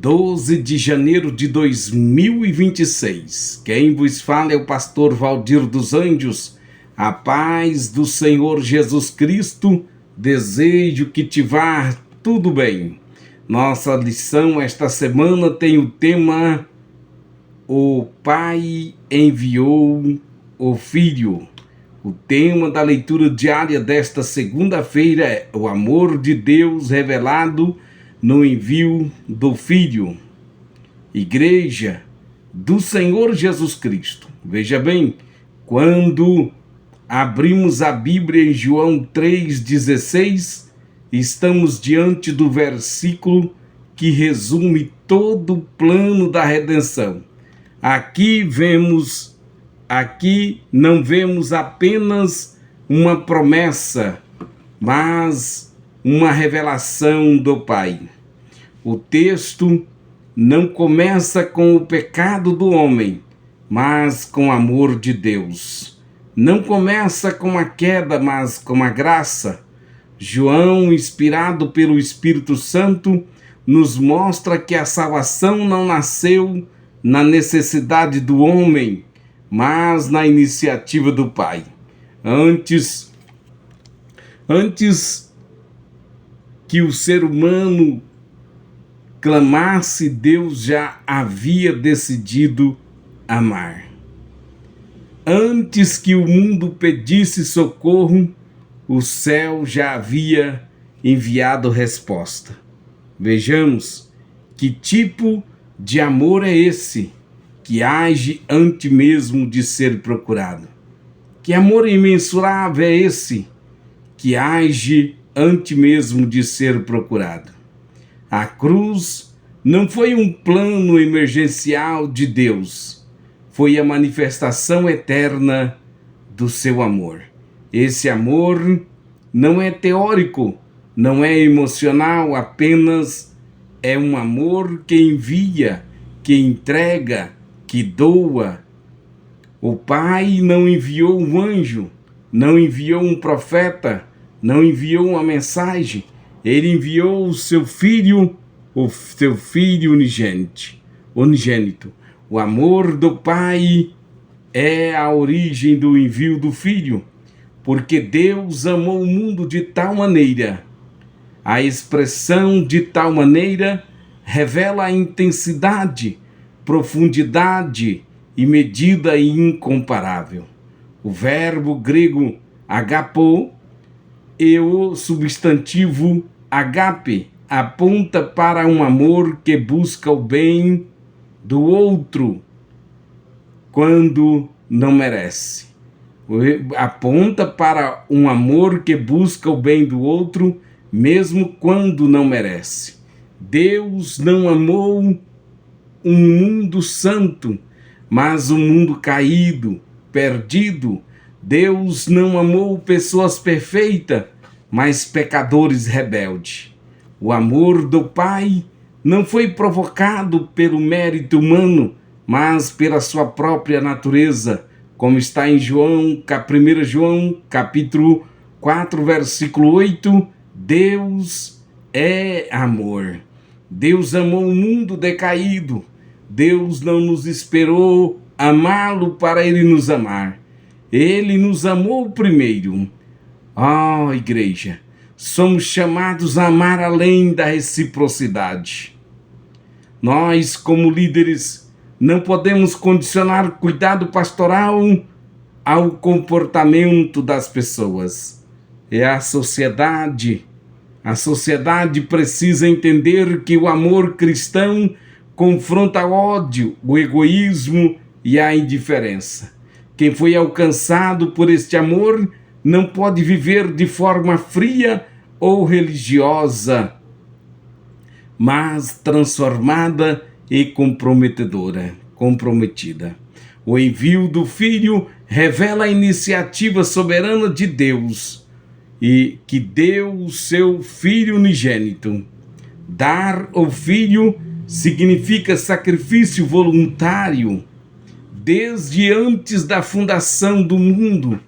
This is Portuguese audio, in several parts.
12 de janeiro de 2026. Quem vos fala é o pastor Valdir dos Anjos. A paz do Senhor Jesus Cristo, desejo que te vá tudo bem. Nossa lição esta semana tem o tema: O Pai enviou o Filho. O tema da leitura diária desta segunda-feira é o amor de Deus revelado no envio do Filho. Igreja do Senhor Jesus Cristo. Veja bem, quando abrimos a Bíblia em João 3,16, estamos diante do versículo que resume todo o plano da redenção. Aqui não vemos apenas uma promessa, mas uma revelação do Pai. O texto não começa com o pecado do homem, mas com o amor de Deus. Não começa com a queda, mas com a graça. João, inspirado pelo Espírito Santo, nos mostra que a salvação não nasceu na necessidade do homem, mas na iniciativa do Pai. Antes que o ser humano clamasse, Deus já havia decidido amar. Antes que o mundo pedisse socorro, o céu já havia enviado resposta. Vejamos que tipo de amor é esse que age antes mesmo de ser procurado. Que amor imensurável é esse que age antes mesmo de ser procurado. A cruz não foi um plano emergencial de Deus, foi a manifestação eterna do seu amor. Esse amor não é teórico, não é emocional, apenas é um amor que envia, que entrega, que doa. O Pai não enviou um anjo, não enviou um profeta, não enviou uma mensagem. Ele enviou o seu Filho unigênito. O amor do Pai é a origem do envio do Filho, porque Deus amou o mundo de tal maneira. A expressão de tal maneira revela a intensidade, profundidade e medida incomparável. O verbo grego agapo e o substantivo agape aponta para um amor que busca o bem do outro quando não merece. Aponta para um amor que busca o bem do outro mesmo quando não merece. Deus não amou um mundo santo, mas um mundo caído, perdido. Deus não amou pessoas perfeitas, mas pecadores rebeldes. O amor do Pai não foi provocado pelo mérito humano, mas pela sua própria natureza, como está em 1 João, capítulo 4, versículo 8, Deus é amor. Deus amou o mundo decaído. Deus não nos esperou amá-lo para ele nos amar. Ele nos amou primeiro. Igreja, somos chamados a amar além da reciprocidade. Nós, como líderes, não podemos condicionar cuidado pastoral ao comportamento das pessoas. A sociedade precisa entender que o amor cristão confronta o ódio, o egoísmo e a indiferença. Quem foi alcançado por este amor não pode viver de forma fria ou religiosa, mas transformada e comprometida. O envio do Filho revela a iniciativa soberana de Deus e que deu o seu Filho unigênito. Dar o Filho significa sacrifício voluntário desde antes da fundação do mundo,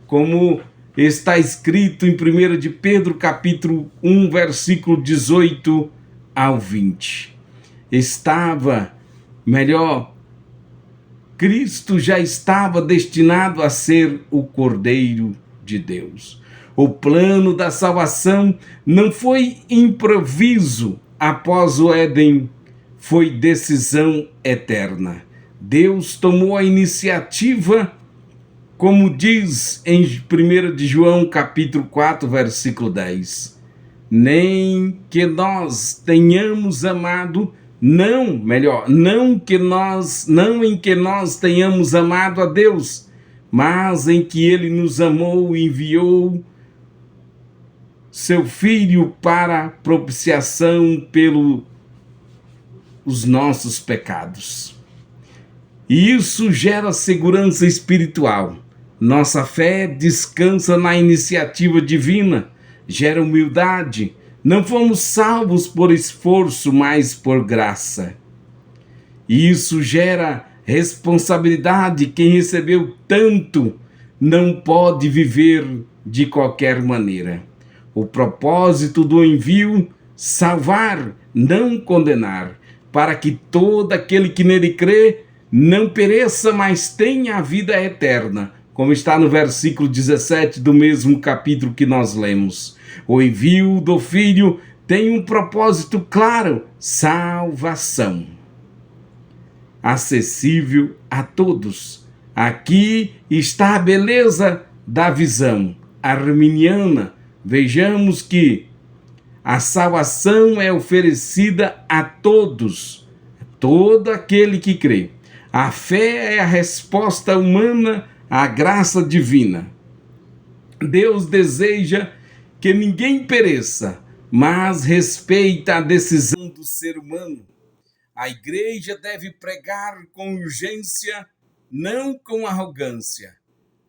como está escrito em 1 de Pedro, capítulo 1, versículo 18 ao 20. estava, melhor, Cristo já estava destinado a ser o Cordeiro de Deus. O plano da salvação não foi improviso após o Éden, foi decisão eterna. Deus tomou a iniciativa, como diz em 1 de João, capítulo 4, versículo 10. Nem que nós tenhamos amado, não em que nós tenhamos amado a Deus, mas em que Ele nos amou e enviou seu Filho para propiciação pelos nossos pecados. E isso gera segurança espiritual. Nossa fé descansa na iniciativa divina, gera humildade. Não fomos salvos por esforço, mas por graça. E isso gera responsabilidade. Quem recebeu tanto não pode viver de qualquer maneira. O propósito do envio: salvar, não condenar, para que todo aquele que nele crê não pereça, mas tenha a vida eterna, como está no versículo 17 do mesmo capítulo que nós lemos. O envio do Filho tem um propósito claro: salvação, acessível a todos. Aqui está a beleza da visão arminiana. Vejamos que a salvação é oferecida a todos, todo aquele que crê. A fé é a resposta humana à graça divina. Deus deseja que ninguém pereça, mas respeita a decisão do ser humano. A igreja deve pregar com urgência, não com arrogância.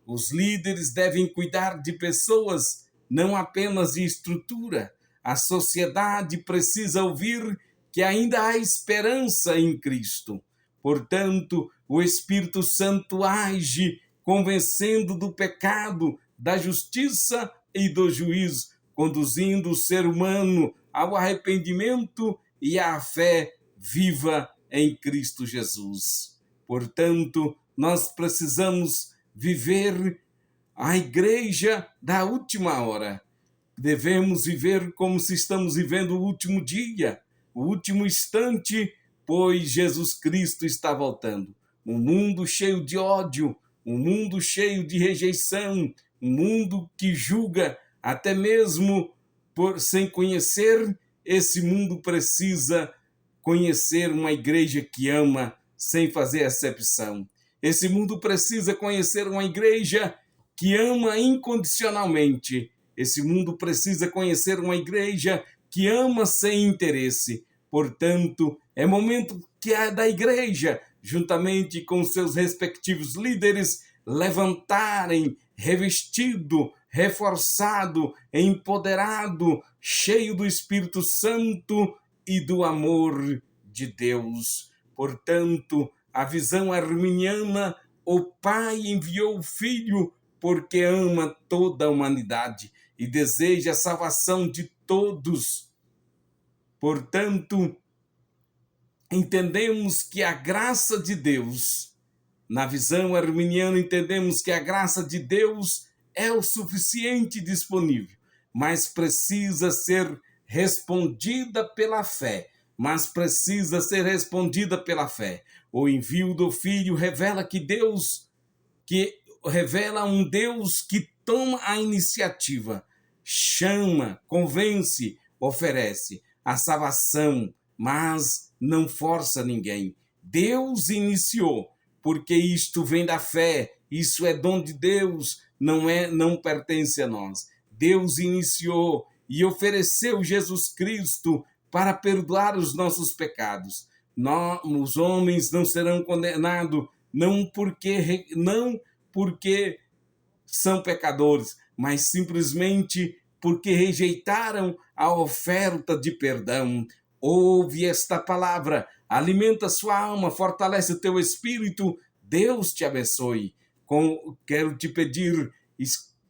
Os líderes devem cuidar de pessoas, não apenas de estrutura. A sociedade precisa ouvir que ainda há esperança em Cristo. Portanto, o Espírito Santo age convencendo do pecado, da justiça e do juízo, conduzindo o ser humano ao arrependimento e à fé viva em Cristo Jesus. Portanto, nós precisamos viver a igreja da última hora. Devemos viver como se estamos vivendo o último dia, o último instante, pois Jesus Cristo está voltando. Um mundo cheio de ódio, um mundo cheio de rejeição, um mundo que julga até mesmo sem conhecer. Esse mundo precisa conhecer uma igreja que ama sem fazer acepção. Esse mundo precisa conhecer uma igreja que ama incondicionalmente. Esse mundo precisa conhecer uma igreja que ama sem interesse. Portanto, é momento que a da igreja, juntamente com seus respectivos líderes, levantarem revestido, reforçado, empoderado, cheio do Espírito Santo e do amor de Deus. Portanto, a visão arminiana: o Pai enviou o Filho porque ama toda a humanidade e deseja a salvação de todos. Portanto, entendemos que a graça de Deus, na visão arminiana, entendemos que a graça de Deus é o suficiente disponível, mas precisa ser respondida pela fé. O envio do Filho revela revela um Deus que toma a iniciativa, chama, convence, oferece a salvação, mas não força ninguém. Deus iniciou, porque isto vem da fé, isso é dom de Deus, não pertence a nós. Deus iniciou e ofereceu Jesus Cristo para perdoar os nossos pecados. Os homens não serão condenados, não porque são pecadores, mas simplesmente porque rejeitaram a oferta de perdão. Ouve esta palavra, alimenta sua alma, fortalece o teu espírito. Deus te abençoe. Quero te pedir,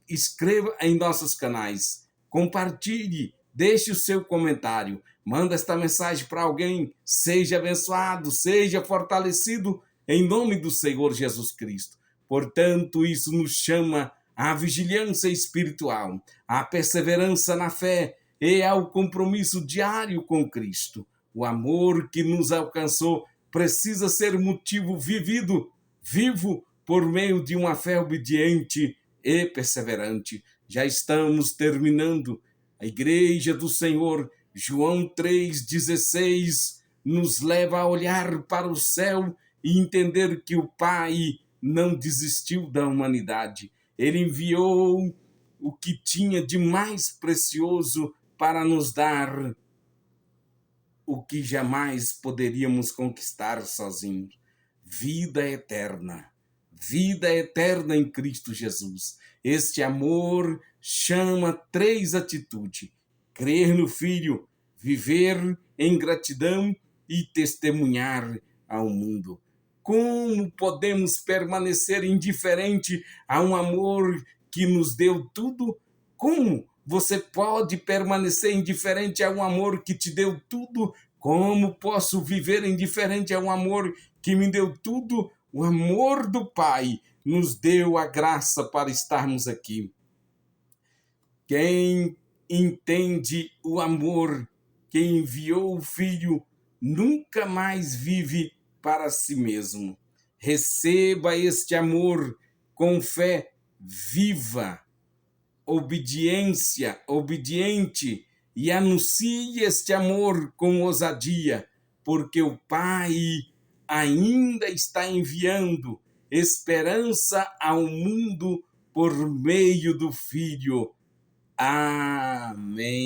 inscreva em nossos canais, compartilhe, deixe o seu comentário. Manda esta mensagem para alguém. Seja abençoado, seja fortalecido em nome do Senhor Jesus Cristo. Portanto, isso nos chama à vigilância espiritual, à perseverança na fé e ao compromisso diário com Cristo. O amor que nos alcançou precisa ser motivo vivo, por meio de uma fé obediente e perseverante. Já estamos terminando. A Igreja do Senhor, João 3,16, nos leva a olhar para o céu e entender que o Pai não desistiu da humanidade. Ele enviou o que tinha de mais precioso para nos dar o que jamais poderíamos conquistar sozinhos: vida eterna. Vida eterna em Cristo Jesus. Este amor chama 3 atitudes: crer no Filho, viver em gratidão e testemunhar ao mundo. Como podemos permanecer indiferente a um amor que nos deu tudo? Como você pode permanecer indiferente a um amor que te deu tudo? Como posso viver indiferente a um amor que me deu tudo? O amor do Pai nos deu a graça para estarmos aqui. Quem entende o amor que enviou o Filho nunca mais vive para si mesmo. Receba este amor com fé viva, obediente, e anuncie este amor com ousadia, porque o Pai ainda está enviando esperança ao mundo por meio do Filho. Amém.